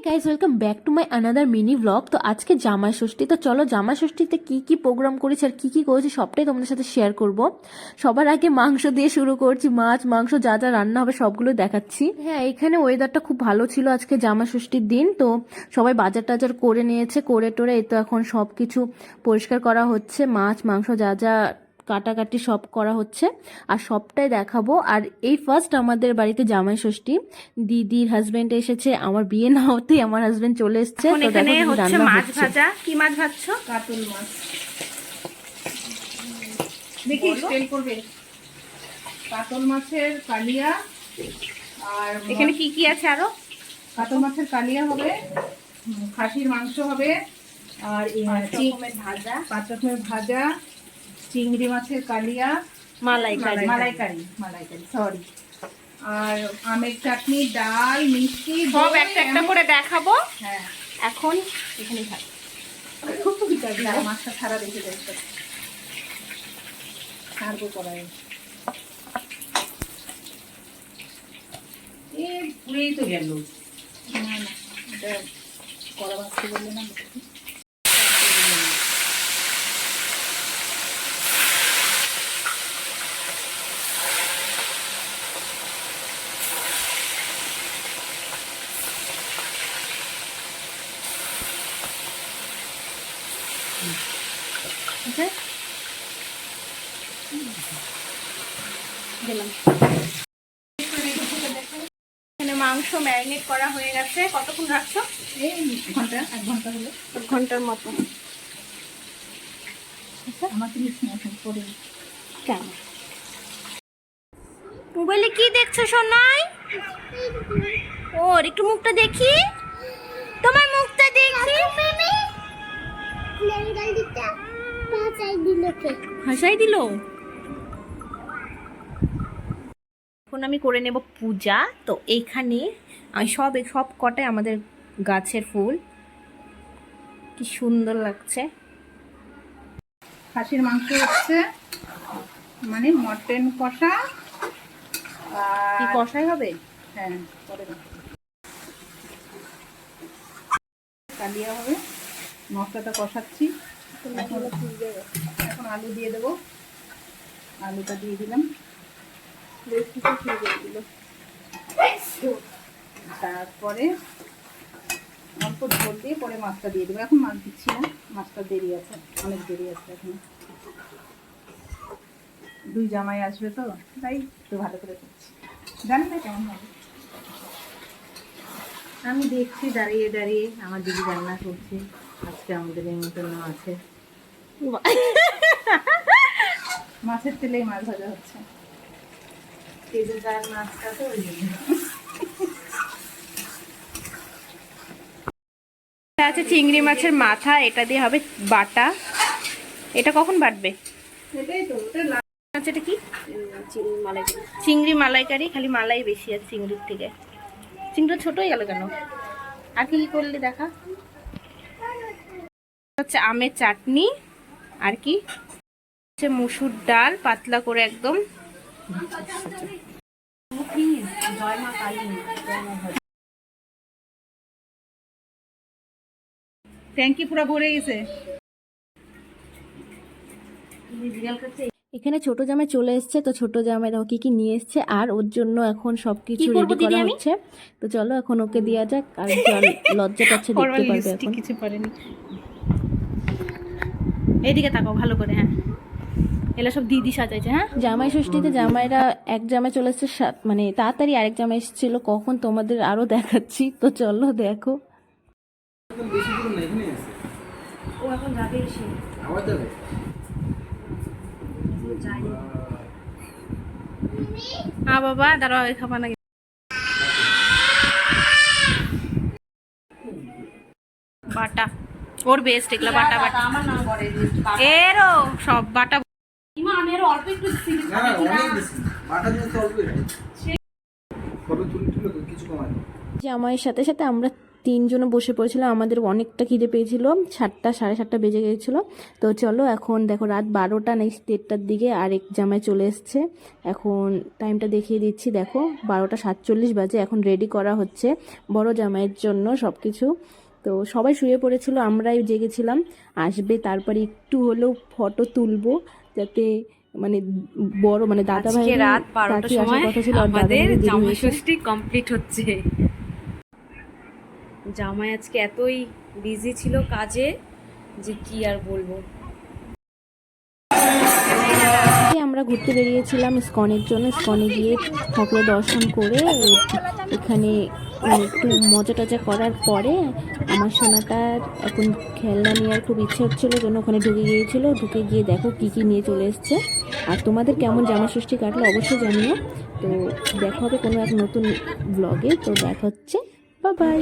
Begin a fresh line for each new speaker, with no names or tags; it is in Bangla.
Guys welcome back to my another mini blog. তো আজকে জামাই ষষ্ঠী, তো চলো জামাই ষষ্ঠীতে কি কি প্রোগ্রাম করেছি আর কি কি করেছি সবটাই তোমাদের সাথে শেয়ার করব। সবার আগে মাংস দিয়ে শুরু করছি, মাছ মাংস যা যা রান্না হবে সবগুলো দেখাচ্ছি। হ্যাঁ, এখানে ওয়েদারটা খুব ভালো ছিল আজকে জামাই ষষ্ঠীর দিন। তো সবাই বাজার টাজার করে নিয়েছে, করে টোরে এই তো এখন সব কিছু পরিষ্কার করা হচ্ছে, মাছ মাংস যা যা কাটাকাটি সব করা হচ্ছে আর সবটাই দেখাবো। আর এই ফার্স্ট আমাদের বাড়িতে জামাই ষষ্ঠী, দিদির হাজবেন্ড এসেছে, আমার বিয়ে না হতেই আমার হাজবেন্ড চলে এসেছে। তো
এখানে
দেখো
হচ্ছে
রান্না
মাছ
হচ্ছে।
ভাজা। কি মাছ ভাজছো?
কাতল মাছ। দেখি তেল করবে। কাতল মাছের কালিয়া। আর
এখানে কি কি আছে আরো?
কাতল মাছের কালিয়া হবে, খাসির মাংস হবে, আর
5 রকমের ভাজা,
5 রকমের ভাজা, চিংড়ি মাছের কালিয়া,
মালাইকারি।
মালাইকারি সরি, আর আমের চাটনি, ডাল, মিষ্টি,
সব
দই,
একটা একটা করে দেখাবো।
হ্যাঁ
এখন এখানে থাক।
মাছটা ছাড়া রেখে দেয়, ছাড়বো কড়াই। পুরেই তো গেল। না না, এটা কড়া ভাজতে বললে না।
এখানে মাংস ম্যারিনেট করা হয়ে গেছে। কতক্ষণ রাখছো?
এই ঘন্টা, 1 ঘন্টা হলো।
1 ঘন্টার মতো।
আমার জিনিস না এখন পরে।
কেন মোবাইলে কি দেখছো সোনাই? ওর একটু মুখটা দেখি, তোমার মুখটা দেখি। হাসাই দিল। এখন আমি করে নেব পূজা। তো এইখানে সব কটাই আমাদের গাছের ফুল, কি সুন্দর লাগছে।
খাসির মাংস হচ্ছে, মানে মটন কষা।
কি কষাই হবে?
হ্যাঁ, পরে কালিয়া হবে। মশলাটা কষাচ্ছি। এখন আলু দিয়ে দেবো। আলুটা দিয়ে দিলাম। তারপরে অল্প ঝোল দিয়ে পরে মাছটা দিয়ে দেবো। এখন মাছ দিচ্ছি না, মাছটা দেরি আছে, অনেক দেরি আছে এখন। 2 জামাই আসবে তো তাই একটু ভালো করে করছি। জানি না কেমন হবে। আমি দেখছি দাঁড়িয়ে দাঁড়িয়ে আমার দিদি রান্না করছে। আজকে আমাদের এই মতন আছে, মাছের তেলেই মাছ ভাজা হচ্ছে। তেজেদার মাছটা তো ওই জন্য।
এটা আছে চিংড়ি মাছের মাথা, এটা দিয়ে হবে বাটা। এটা কখন বাটবে?
সেটাই তো, ওটা
আচ্ছা, এটা কি? চিংড়ি মালাইকারি। খালি মালাই বেশি আছে চিংড়ির থেকে। চিংড়ি ছোট হয়ে গেল কেন? আর কি কি করলে দেখা হচ্ছে? আমের চাটনি, আর কি হচ্ছে মুসুর ডাল পাতলা করে একদম।
ট্যাঙ্কি পুরো ভরে গেছে।
এখানে ছোট জামাই চলে এসেছে, তো ছোট জামাই দেখো কি কি নিয়ে এসেছে আর ওর জন্য এখন সবকিছু
কি করবো
রেডি
দিদি
করা
আমি?
হচ্ছে। তো চলো এখন ওকে দেওয়া যাক। আর লজ্জা পাচ্ছে, দেখতে পারবে এখন।
কিছু পারেনি। এইদিকে তাকাও ভালো করে। হ্যাঁ, এগুলো সব দিদি সাজাইছে। হ্যাঁ,
জামাই ষষ্ঠীতে জামাইরা এক জামাই চলে এসছে, মানে তাড়াতাড়ি আরেক জামাই এসেছিল, কখন তোমাদের আরো দেখাচ্ছি। তো চলো দেখো।
ও এখন যাবে এসে। হ্যাঁ বাবা, দাঁড়াও, এই খাবা না। বাটা ওর বেস্ট, এগুলো বাটা বাটা
আমার নাম করে
এরও সব বাটা।
আমি আরো অল্প একটু
জামাইয়ের সাথে সাথে আমরা তিনজনে বসে পড়েছিলাম, আমাদের অনেকটা খিদে পেয়েছিল, 7টা 7:30 বেজে গিয়েছিল। তো চলো এখন দেখো রাত 12টা না 1:30টার দিকে আরেক জামাই চলে এসছে। এখন টাইমটা দেখিয়ে দিচ্ছি, দেখো 12:47 বাজে। এখন রেডি করা হচ্ছে বড় জামাইয়ের জন্য সব কিছু। তো সবাই শুয়ে পড়েছিল, আমরাই জেগেছিলাম আসবে, তারপরে একটু হলেও ফটো তুলবো, যাতে মানে বড় মানে দাদা ভাই
আজকে রাত 12টার
তাড়াতাড়ি আসার
সময়
কথা ছিল, আর দাদা
আমাদের
ভাইয়ের দেরি
জামাই
হয়েছে।
ষষ্ঠী কমপ্লিট হচ্ছে। জামাই আজকে এতই বিজি ছিল কাজে যে কি আর বলবো।
আজকে আমরা ঘুরতে বেরিয়েছিলাম ইসকনের জন্য। ইসকনে গিয়ে ঠাকুরের দর্শন করে এখানে একটু মজা টজা করার পরে আমার সোনাটার এখন খেলনা নেওয়ার খুব ইচ্ছে হচ্ছিলো, জন্য ওখানে ঢুকে গিয়েছিল। ঢুকে গিয়ে দেখো কি কি নিয়ে চলে এসছে। আর তোমাদের কেমন জামা ষষ্ঠী কাটলো অবশ্যই জানিও। তো দেখা হবে কোনো এক নতুন ব্লগে। তো দেখা হচ্ছে, বাই বাই।